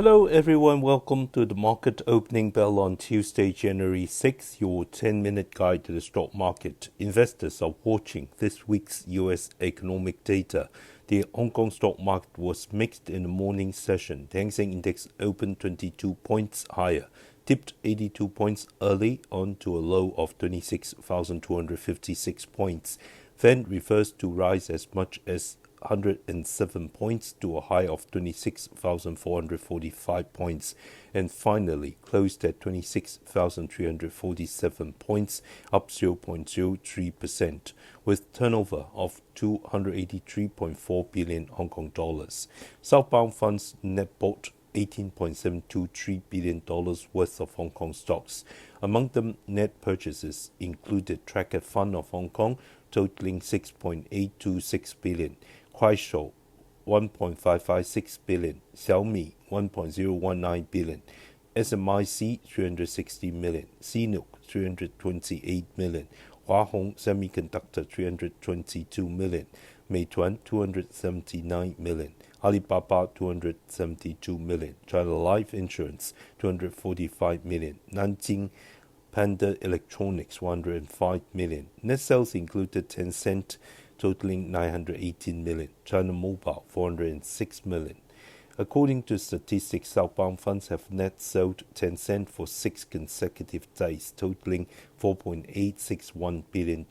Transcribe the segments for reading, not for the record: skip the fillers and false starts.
Hello everyone, welcome to the market opening bell on Tuesday, January 6th, your 10-minute guide to the stock market. Investors are watching this week's US economic data. The Hong Kong stock market was mixed in the morning session. The Hang Seng Index opened 22 points higher, tipped 82 points early onto a low of 26,256 points, then reversed to rise as much as 107 points to a high of 26,445 points, and finally closed at 26,347 points, up 0.03%, with turnover of 283.4 billion Hong Kong dollars. Southbound funds net bought $18.723 billion worth of Hong Kong stocks. Among them, net purchases included Tracker Fund of Hong Kong, totaling $6.826 billion, Kuaishou, $1.556 billion, Xiaomi, $1.019 billion, SMIC, $360 million, CNOOC, $328 million, Hua Hong Semiconductor, $322 million, Meituan, $279 million, Alibaba, $272 million, China Life Insurance, $245 million, Nanjing Panda Electronics, $105 million. Net sales included Tencent, totaling $918 million, China Mobile, $406 million. According to statistics, Southbound funds have net sold Tencent for 6 consecutive days, totaling $4.861 billion.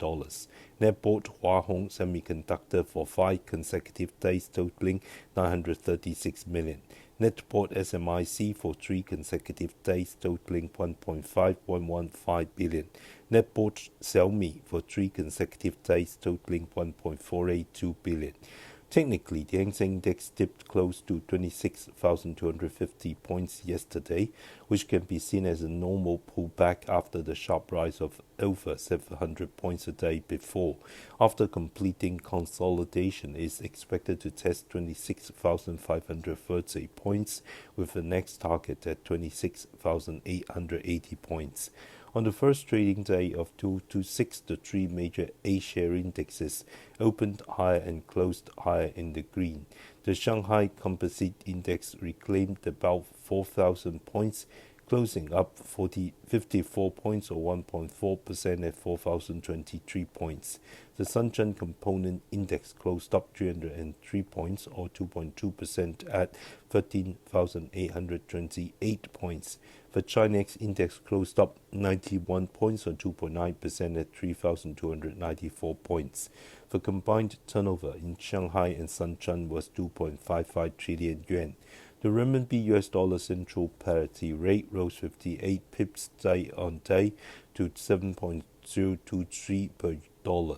Net bought Hua Hong Semiconductor for 5 consecutive days, totaling $936 million. Net bought SMIC for 3 consecutive days, totaling $1.5115 billion. Net bought Xiaomi for 3 consecutive days, totaling $1.482 billion. Technically, the Hang Seng Index dipped close to 26,250 points yesterday, which can be seen as a normal pullback after the sharp rise of over 700 points a day before. After completing consolidation, it is expected to test 26,530 points, with the next target at 26,880 points. On the first trading day of 2026, the 3 major A-share indexes opened higher and closed higher in the green. The Shanghai Composite Index reclaimed about 4,000 points, closing up 54 points or 1.4% at 4,023 points. The Shenzhen Component Index closed up 303 points or 2.2% at 13,828 points. The Chinex Index closed up 91 points or 2.9% at 3,294 points. The combined turnover in Shanghai and Shenzhen was 2.55 trillion yuan. The renminbi US dollar central parity rate rose 58 pips day on day to 7.023 per dollar.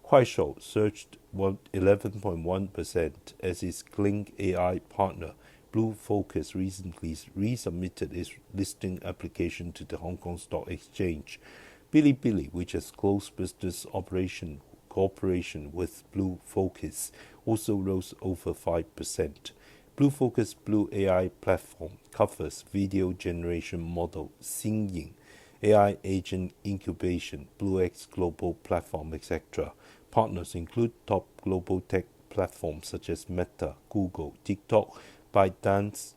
Kuaishou surged 11.1% as its Kling AI partner BlueFocus recently resubmitted its listing application to the Hong Kong Stock Exchange. Bilibili, which has close business cooperation with BlueFocus, also rose over 5%. BlueFocus Blue AI platform covers video generation model Xingying, AI agent incubation, BlueX global platform, etc. Partners include top global tech platforms such as Meta, Google, TikTok, ByteDance,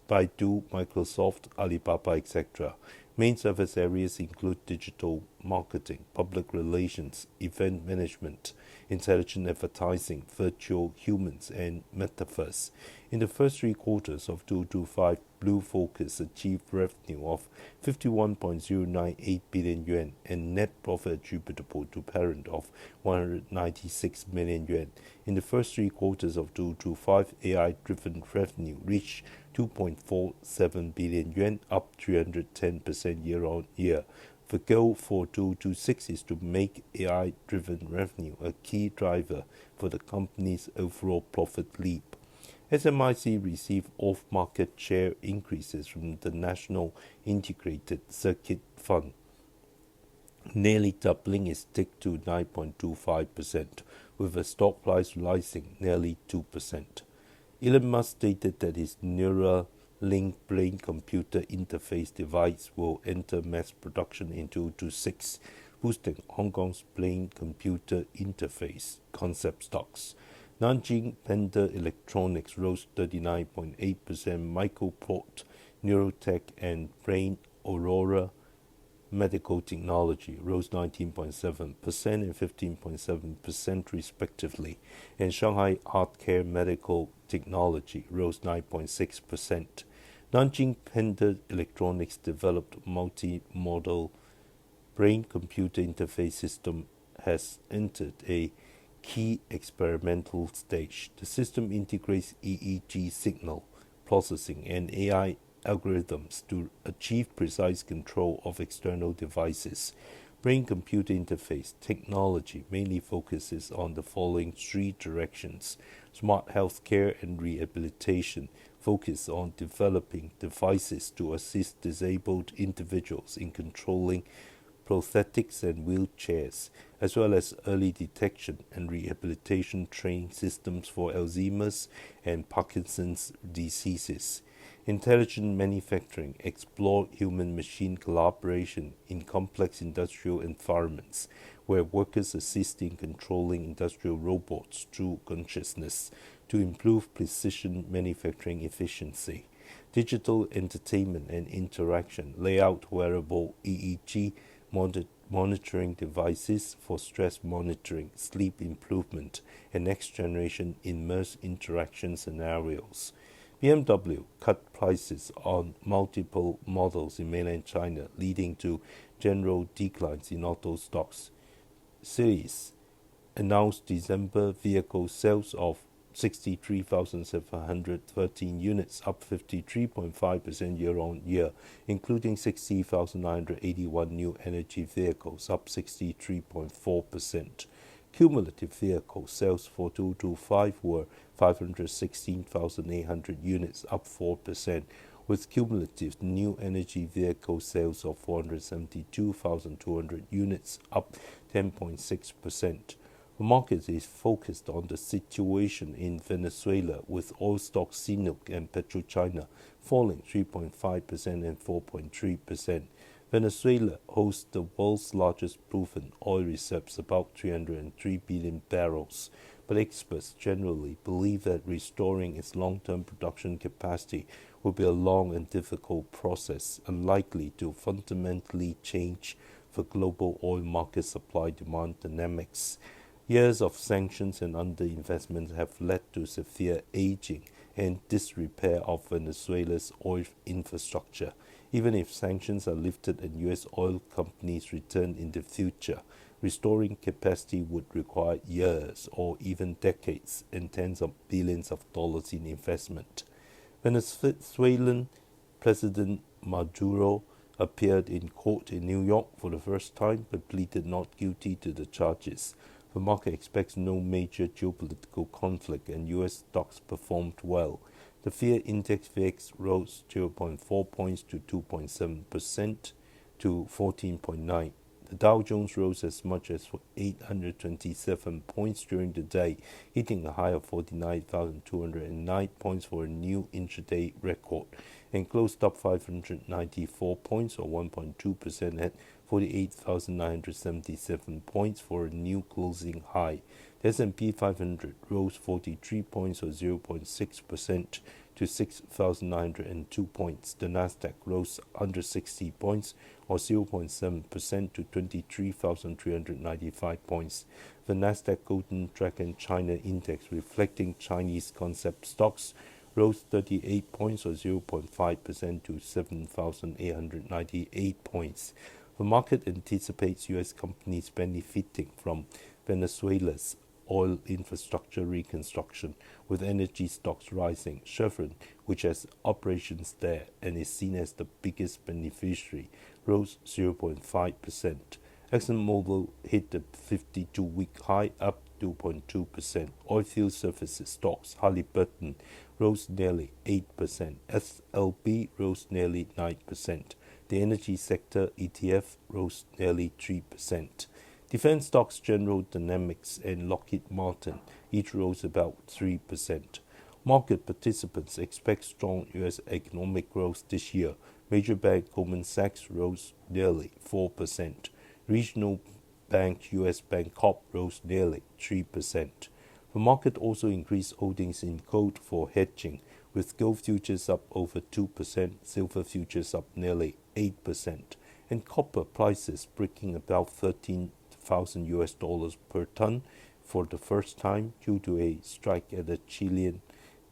Baidu, Microsoft, Alibaba, etc. Main service areas include digital marketing, public relations, event management, intelligent advertising, virtual humans, and metaverse. In the first 3 quarters of 2025, BlueFocus achieved revenue of 51.098 billion yuan and net profit attributable to parent of 196 million yuan. In the first 3 quarters of 2025, AI-driven revenue reached 2.47 billion yuan, up 310% year-on-year. The goal for 2026 is to make AI-driven revenue a key driver for the company's overall profit leap. SMIC received off-market share increases from the National Integrated Circuit Fund, nearly doubling its stake to 9.25%, with a stock price rising nearly 2%. Elon Musk stated that his Neuralink brain-computer interface device will enter mass production in 2026, boosting Hong Kong's brain-computer interface concept stocks. Nanjing Panda Electronics rose 39.8%, Microport, Neurotech, and Brain Aurora Medical Technology rose 19.7% and 15.7% respectively, and Shanghai Healthcare Medical Technology rose 9.6%. Nanjing Panda Electronics developed multimodal brain-computer interface system has entered a key experimental stage. The system integrates EEG signal processing and AI algorithms to achieve precise control of external devices. Brain-computer interface technology mainly focuses on the following three directions. Smart healthcare and rehabilitation focus on developing devices to assist disabled individuals in controlling prosthetics and wheelchairs, as well as early detection and rehabilitation training systems for Alzheimer's and Parkinson's diseases. Intelligent manufacturing explore human-machine collaboration in complex industrial environments, where workers assist in controlling industrial robots through consciousness to improve precision manufacturing efficiency. Digital entertainment and interaction lay out wearable EEG monitoring devices for stress monitoring, sleep improvement, and next-generation immersive interaction scenarios. BMW cut prices on multiple models in mainland China, leading to general declines in auto stocks. Series announced December vehicle sales of 63,713 units, up 53.5% year-on-year, including 60,981 new energy vehicles, up 63.4%. Cumulative vehicle sales for 2025 were 516,800 units, up 4%, with cumulative new energy vehicle sales of 472,200 units, up 10.6%. The market is focused on the situation in Venezuela, with oil stocks CNOOC and PetroChina falling 3.5% and 4.3%. Venezuela hosts the world's largest proven oil reserves, about 303 billion barrels, but experts generally believe that restoring its long-term production capacity will be a long and difficult process, unlikely to fundamentally change the global oil market supply-demand dynamics. Years of sanctions and underinvestment have led to severe aging and disrepair of Venezuela's oil infrastructure. Even if sanctions are lifted and U.S. oil companies return in the future, restoring capacity would require years or even decades and tens of billions of dollars in investment. Venezuelan President Maduro appeared in court in New York for the first time but pleaded not guilty to the charges. The market expects no major geopolitical conflict and U.S. stocks performed well. The fear index VIX rose 0.4 points to 2.7% to 14.9. The Dow Jones rose as much as 827 points during the day, hitting a high of 49,209 points for a new intraday record, and closed up 594 points or 1.2% at 48,977 points for a new closing high. The S&P 500 rose 43 points or 0.6% to 6,902 points. The Nasdaq rose 160 points or 0.7% to 23,395 points. The Nasdaq Golden Dragon China Index, reflecting Chinese concept stocks, rose 38 points or 0.5% to 7,898 points. The market anticipates U.S. companies benefiting from Venezuela's oil infrastructure reconstruction, with energy stocks rising. Chevron, which has operations there and is seen as the biggest beneficiary, rose 0.5%. ExxonMobil hit the 52-week high, up 2.2%. Oilfield services stocks Halliburton rose nearly 8%. SLB rose nearly 9%. The energy sector ETF rose nearly 3%. Defense stocks General Dynamics and Lockheed Martin each rose about 3%. Market participants expect strong U.S. economic growth this year. Major bank Goldman Sachs rose nearly 4%. Regional bank U.S. Bank Corp rose nearly 3%. The market also increased holdings in gold for hedging, with gold futures up over 2%, silver futures up nearly 8%, and copper prices breaking about $13,000 per ton for the first time due to a strike at a Chilean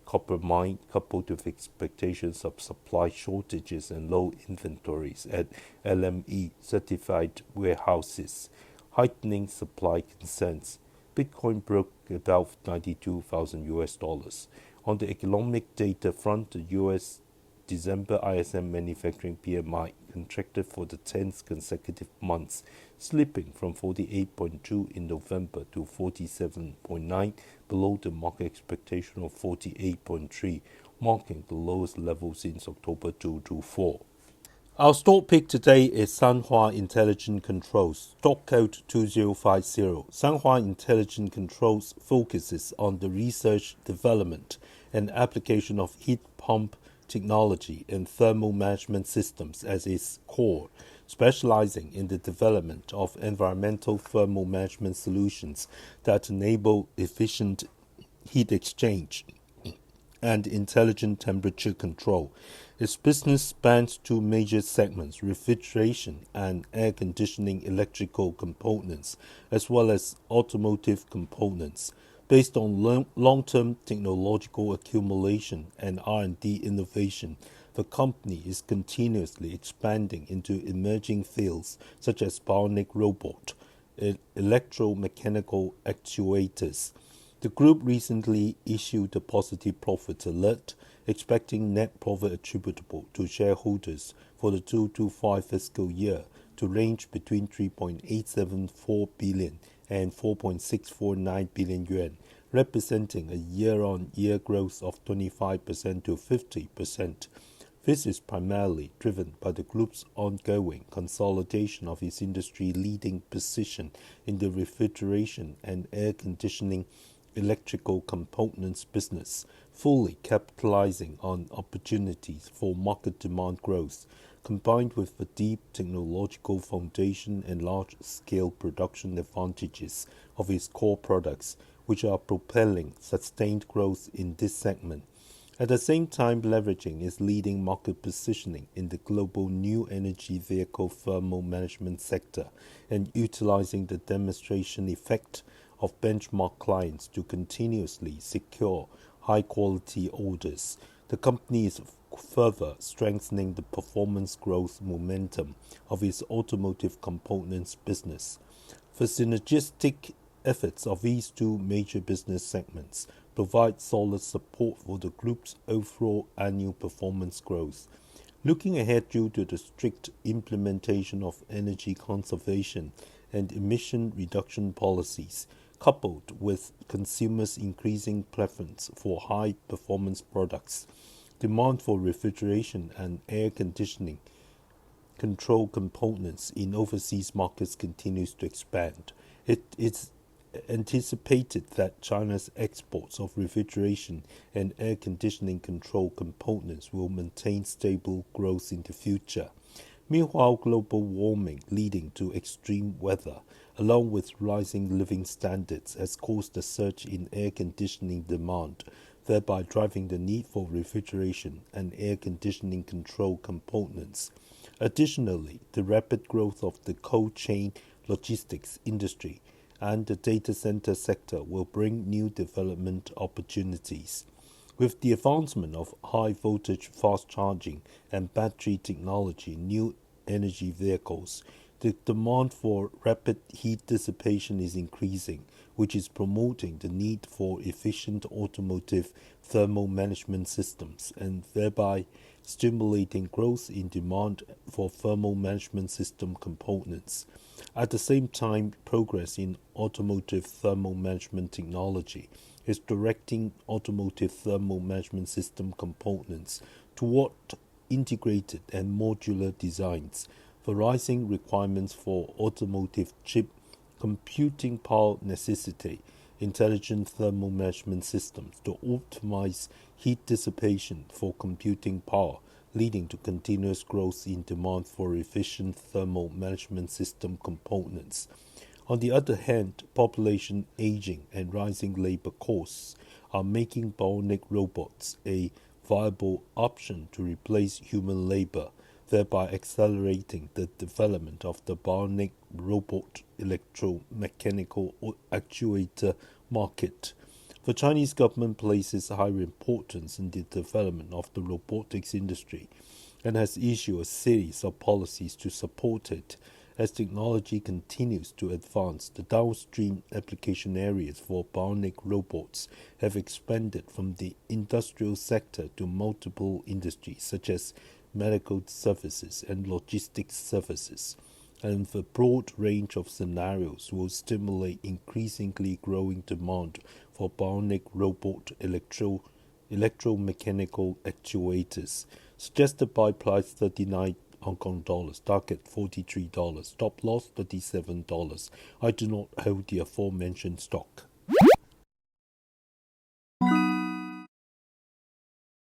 copper mine, coupled with expectations of supply shortages and low inventories at LME certified warehouses, heightening supply concerns. Bitcoin broke above $92,000. On the economic data front, the U.S. December ISM manufacturing PMI contracted for the 10th consecutive month, slipping from 48.2 in November to 47.9, below the market expectation of 48.3, marking the lowest level since October 2024. Our stock pick today is Sanhua Intelligent Controls, stock code 2050. Sanhua Intelligent Controls focuses on the research, development, and application of heat pump technology and thermal management systems as its core, specializing in the development of environmental thermal management solutions that enable efficient heat exchange and intelligent temperature control. Its business spans two major segments: refrigeration and air conditioning electrical components, as well as automotive components. Based on long-term technological accumulation and R&D innovation, the company is continuously expanding into emerging fields such as bionic robot, electromechanical actuators. The group recently issued a positive profit alert, expecting net profit attributable to shareholders for the 2025 fiscal year to range between 3.874 billion and 4.649 billion yuan, representing a year-on-year growth of 25% to 50%. This is primarily driven by the group's ongoing consolidation of its industry-leading position in the refrigeration and air conditioning electrical components business, fully capitalizing on opportunities for market demand growth, combined with the deep technological foundation and large-scale production advantages of its core products, which are propelling sustained growth in this segment. At the same time, leveraging its leading market positioning in the global new energy vehicle thermal management sector and utilizing the demonstration effect of benchmark clients to continuously secure high-quality orders. The company is further strengthening the performance growth momentum of its automotive components business. The synergistic efforts of these two major business segments provide solid support for the group's overall annual performance growth. Looking ahead, due to the strict implementation of energy conservation and emission reduction policies, coupled with consumers' increasing preference for high-performance products, demand for refrigeration and air conditioning control components in overseas markets continues to expand. It is anticipated that China's exports of refrigeration and air conditioning control components will maintain stable growth in the future. Meanwhile, global warming leading to extreme weather, along with rising living standards, has caused a surge in air conditioning demand, thereby driving the need for refrigeration and air conditioning control components. Additionally, the rapid growth of the cold chain logistics industry and the data center sector will bring new development opportunities. With the advancement of high-voltage fast charging and battery technology in new energy vehicles, the demand for rapid heat dissipation is increasing, which is promoting the need for efficient automotive thermal management systems and thereby stimulating growth in demand for thermal management system components. At the same time, progress in automotive thermal management technology is directing automotive thermal management system components toward integrated and modular designs. The rising requirements for automotive chip computing power necessitate intelligent thermal management systems to optimize heat dissipation for computing power, leading to continuous growth in demand for efficient thermal management system components. On the other hand, population aging and rising labor costs are making bionic robots a viable option to replace human labor, thereby accelerating the development of the bionic robot electromechanical actuator market. The Chinese government places high importance in the development of the robotics industry and has issued a series of policies to support it. As technology continues to advance, the downstream application areas for bionic robots have expanded from the industrial sector to multiple industries such as medical services and logistics services, and the broad range of scenarios will stimulate increasingly growing demand for bionic robot electromechanical actuators, suggested by price 39 Hong Kong dollars, target $43, stop loss $37. I do not hold the aforementioned stock.